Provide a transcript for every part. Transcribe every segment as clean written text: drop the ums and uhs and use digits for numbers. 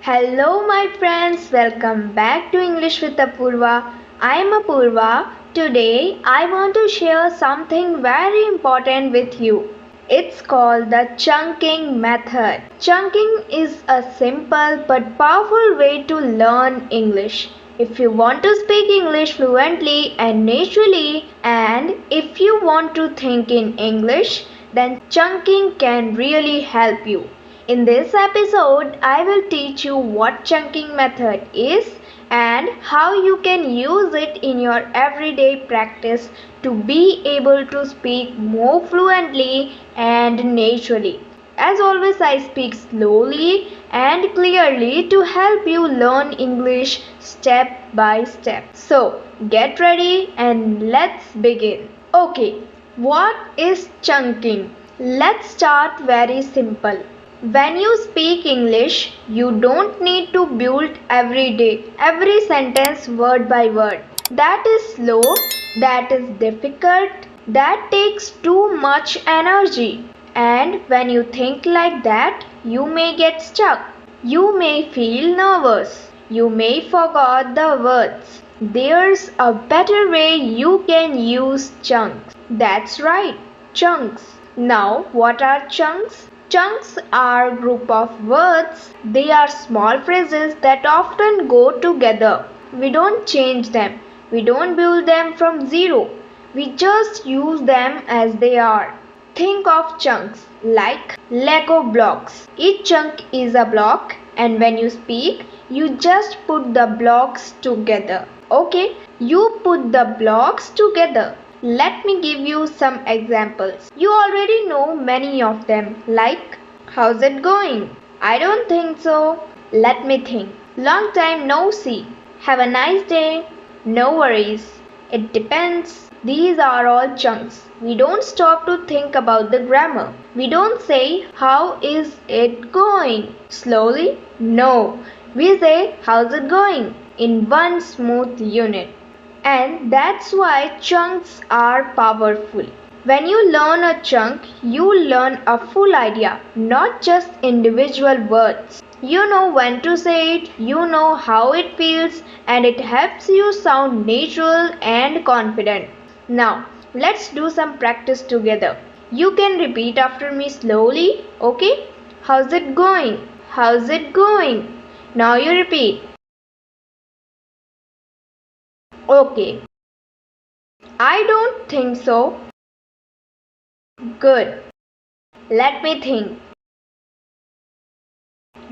Hello, my friends. Welcome back to English with Apurva. I am Apurva. Today, I want to share something very important with you. It's called the chunking method. Chunking is a simple but powerful way to learn English. If you want to speak English fluently and naturally, and if you want to think in English, then chunking can really help you. In this episode, I will teach you what chunking method is and how you can use it in your everyday practice to be able to speak more fluently and naturally. As always, I speak slowly and clearly to help you learn English step by step. So, get ready and let's begin. Okay, what is chunking? Let's start very simple. When you speak English, you don't need to build every day, every sentence word by word. That is slow, that is difficult, that takes too much energy. And when you think like that, you may get stuck. You may feel nervous. You may forget the words. There's a better way you can use chunks. That's right, chunks. Now, what are chunks? Chunks are a group of words. They are small phrases that often go together. We don't change them. We don't build them from zero. We just use them as they are. Think of chunks like Lego blocks. Each chunk is a block, and when you speak, you just put the blocks together. Okay, you put the blocks together. Let me give you some examples. You already know many of them, like how's it going? I don't think so. Let me think. Long time no see. Have a nice day. No worries. It depends. These are all chunks. We don't stop to think about the grammar. We don't say, how is it going? Slowly? No. We say, how's it going? In one smooth unit. And that's why chunks are powerful. When you learn a chunk, you learn a full idea, not just individual words. You know when to say it, you know how it feels, and it helps you sound natural and confident. Now, let's do some practice together. You can repeat after me slowly, okay? How's it going? How's it going? Now you repeat. Okay. I don't think so. Good. Let me think.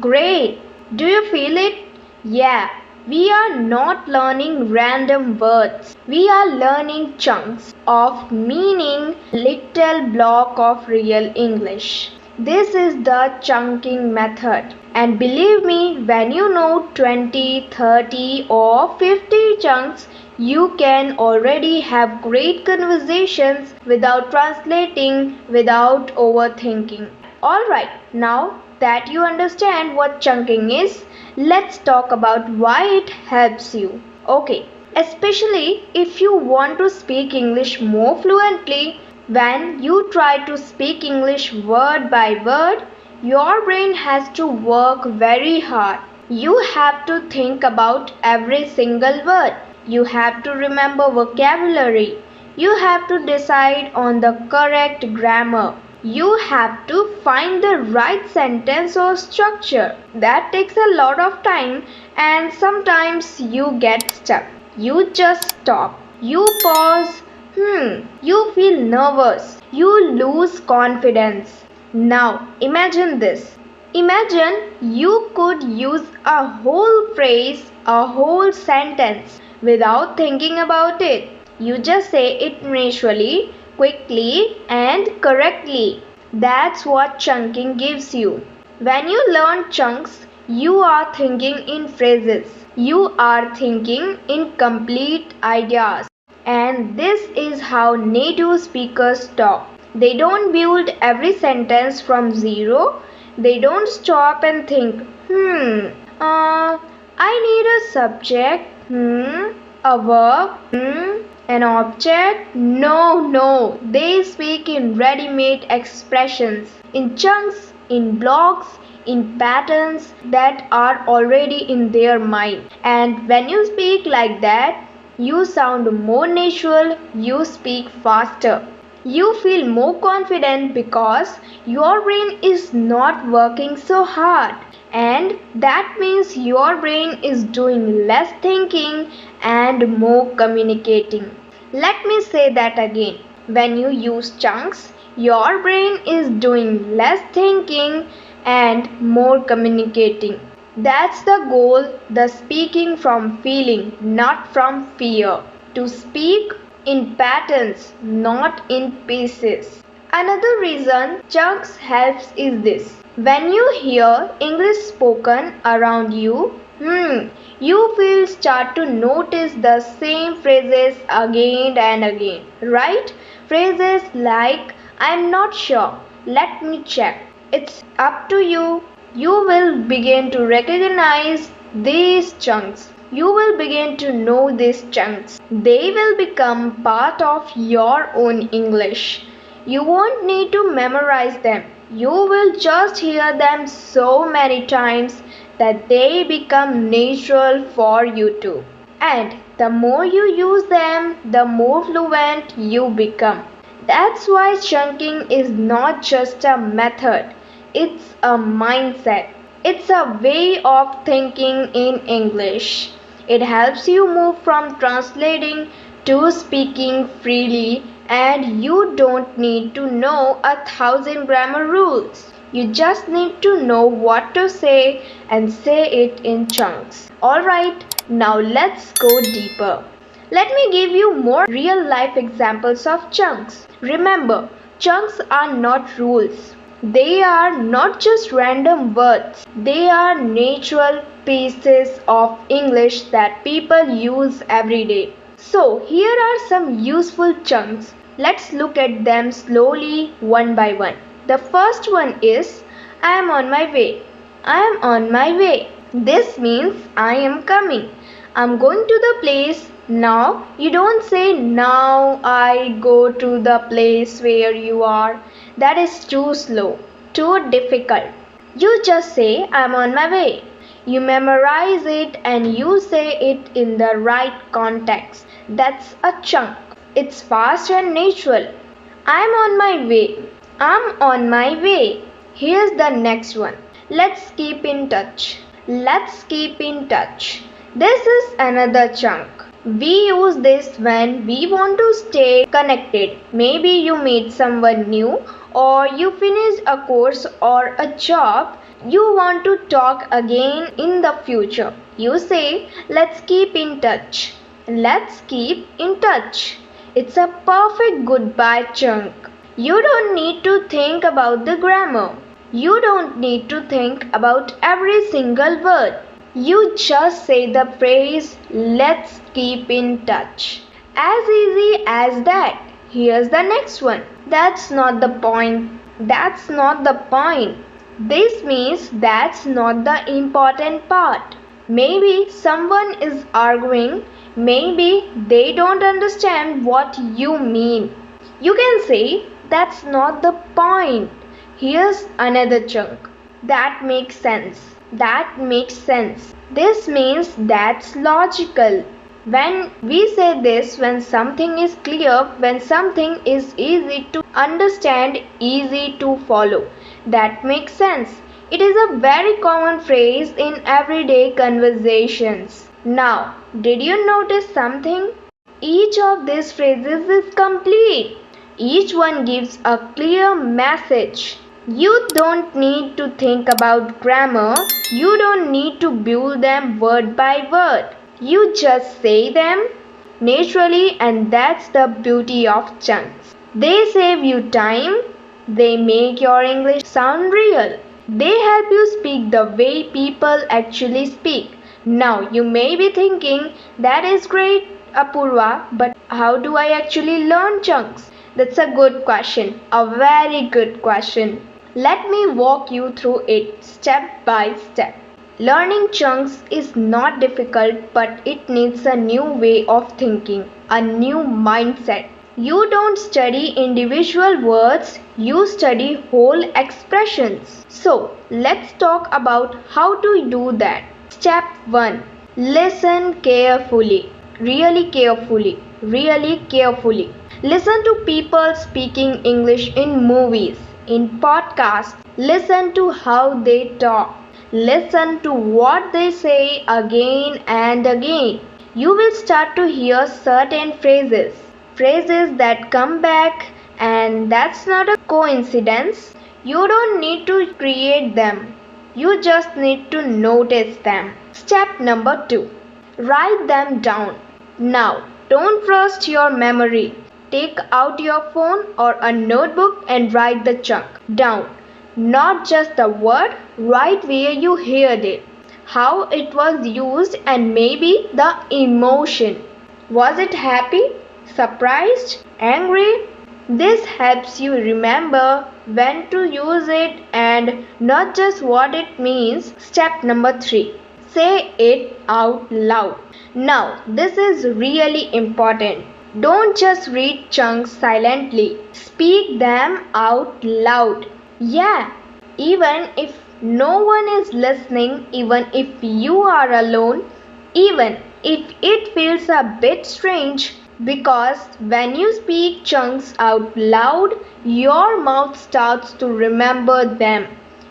Great. Do you feel it? Yeah. We are not learning random words. We are learning chunks of meaning, little block of real English. This is the chunking method. And believe me, when you know 20, 30 or 50 chunks, you can already have great conversations without translating, without overthinking. Alright, now that you understand what chunking is, let's talk about why it helps you. Okay, especially if you want to speak English more fluently, when you try to speak English word by word, your brain has to work very hard. You have to think about every single word. You have to remember vocabulary. You have to decide on the correct grammar. You have to find the right sentence or structure. That takes a lot of time, and sometimes you get stuck. You just stop. You pause. You feel nervous. You lose confidence. Now imagine this. Imagine you could use a whole phrase, a whole sentence without thinking about it. You just say it naturally, quickly, and correctly. That's what chunking gives you. When you learn chunks, you are thinking in phrases. You are thinking in complete ideas. And this is how native speakers talk. They don't build every sentence from zero. They don't stop and think, I need a subject, a verb, an object. No. They speak in ready-made expressions, in chunks, in blocks, in patterns that are already in their mind. And when you speak like that, you sound more natural, you speak faster. You feel more confident because your brain is not working so hard. And that means your brain is doing less thinking and more communicating. Let me say that again. When you use chunks, your brain is doing less thinking and more communicating. That's the goal, the speaking from feeling, not from fear. To speak in patterns, not in pieces. Another reason chunks helps is this. When you hear English spoken around you, you will start to notice the same phrases again and again, right? Phrases like I'm not sure, let me check, it's up to you. You will begin to recognize these chunks. You will begin to know these chunks. They will become part of your own English. You won't need to memorize them. You will just hear them so many times that they become natural for you too. And the more you use them, the more fluent you become. That's why chunking is not just a method, it's a mindset. It's a way of thinking in English. It helps you move from translating to speaking freely, and you don't need to know 1,000 grammar rules. You just need to know what to say and say it in chunks. Alright, now let's go deeper. Let me give you more real life examples of chunks. Remember, chunks are not rules. They are not just random words. They are natural pieces of English that people use every day. So, here are some useful chunks. Let's look at them slowly one by one. The first one is I am on my way. I am on my way. This means I am coming. I'm going to the place now. You don't say now I go to the place where you are. That is too slow, too difficult. You just say I'm on my way. You memorize it and you say it in the right context. That's a chunk. It's fast and natural. I'm on my way. I'm on my way. Here's the next one. Let's keep in touch. Let's keep in touch. This is another chunk. We use this when we want to stay connected. Maybe you meet someone new or you finish a course or a job. You want to talk again in the future. You say, let's keep in touch. Let's keep in touch. It's a perfect goodbye chunk. You don't need to think about the grammar. You don't need to think about every single word. You just say the phrase, let's keep in touch. As easy as that. Here's the next one. That's not the point. That's not the point. This means that's not the important part. Maybe someone is arguing. Maybe they don't understand what you mean. You can say, that's not the point. Here's another chunk. That makes sense. That makes sense. This means that's logical. When we say this, when something is clear, when something is easy to understand, easy to follow, that makes sense. It is a very common phrase in everyday conversations. Now, did you notice something? Each of these phrases is complete. Each one gives a clear message. You don't need to think about grammar. You don't need to build them word by word. You just say them naturally, and that's the beauty of chunks. They save you time. They make your English sound real. They help you speak the way people actually speak. Now, you may be thinking, that is great, Apurva, but how do I actually learn chunks? That's a good question, a very good question. Let me walk you through it step by step. Learning chunks is not difficult, but it needs a new way of thinking, a new mindset. You don't study individual words, you study whole expressions. So, let's talk about how to do that. Step 1. Listen carefully. Really carefully. Really carefully. Listen to people speaking English in movies, in podcasts. Listen to how they talk. Listen to what they say again and again. You will start to hear certain phrases that come back, and that's not a coincidence. You don't need to create them. You just need to notice them. Step number 2. Write them down. Now, don't trust your memory. Take out your phone or a notebook and write the chunk down. Not just the word, write where you heard it, how it was used, and maybe the emotion. Was it happy, surprised, angry? This helps you remember when to use it and not just what it means. Step number 3. Say it out loud. Now, this is really important. Don't just read chunks silently. Speak them out loud. Yeah, even if no one is listening, even if you are alone, even if it feels a bit strange, because when you speak chunks out loud, your mouth starts to remember them.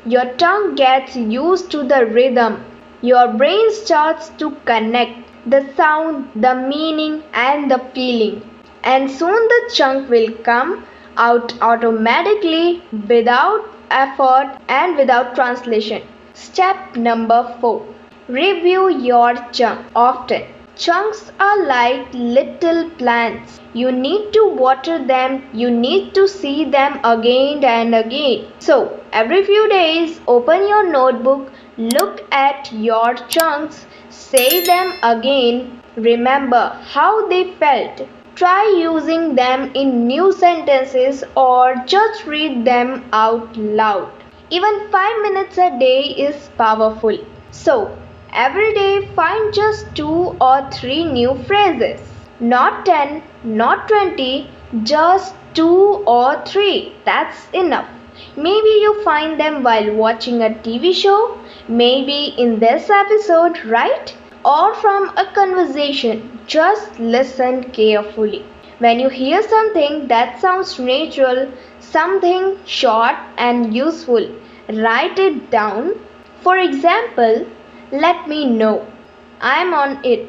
Your tongue gets used to the rhythm. Your brain starts to connect the sound, the meaning, and the feeling. And soon the chunk will come out automatically without effort and without translation. Step number 4. Review your chunk often. Chunks are like little plants. You need to water them, you need to see them again and again. So, every few days, open your notebook, look at your chunks, say them again, remember how they felt. Try using them in new sentences or just read them out loud. Even 5 minutes a day is powerful. So, every day find just 2 or 3 new phrases. Not 10, not 20, just 2 or 3. That's enough. Maybe you find them while watching a TV show, maybe in this episode, right? Or from a conversation. Just listen carefully. When you hear something that sounds natural, something short and useful, write it down. For example, let me know. I'm on it.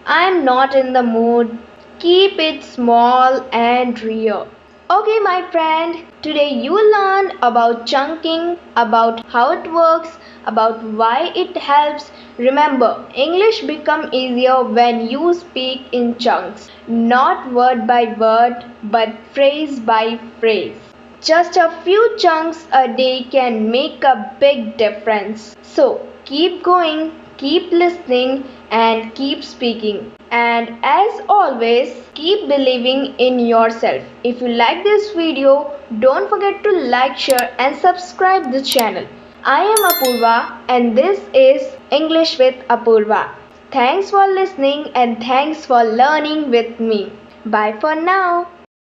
I'm not in the mood. Keep it small and real. Okay, my friend, today you learned about chunking, about how it works, about why it helps. Remember, English becomes easier when you speak in chunks, not word by word, but phrase by phrase. Just a few chunks a day can make a big difference. So, keep going, keep listening, and keep speaking. And as always, keep believing in yourself. If you like this video, don't forget to like, share, and subscribe the channel. I am Apurva, and this is English with Apurva. Thanks for listening and thanks for learning with me. Bye for now.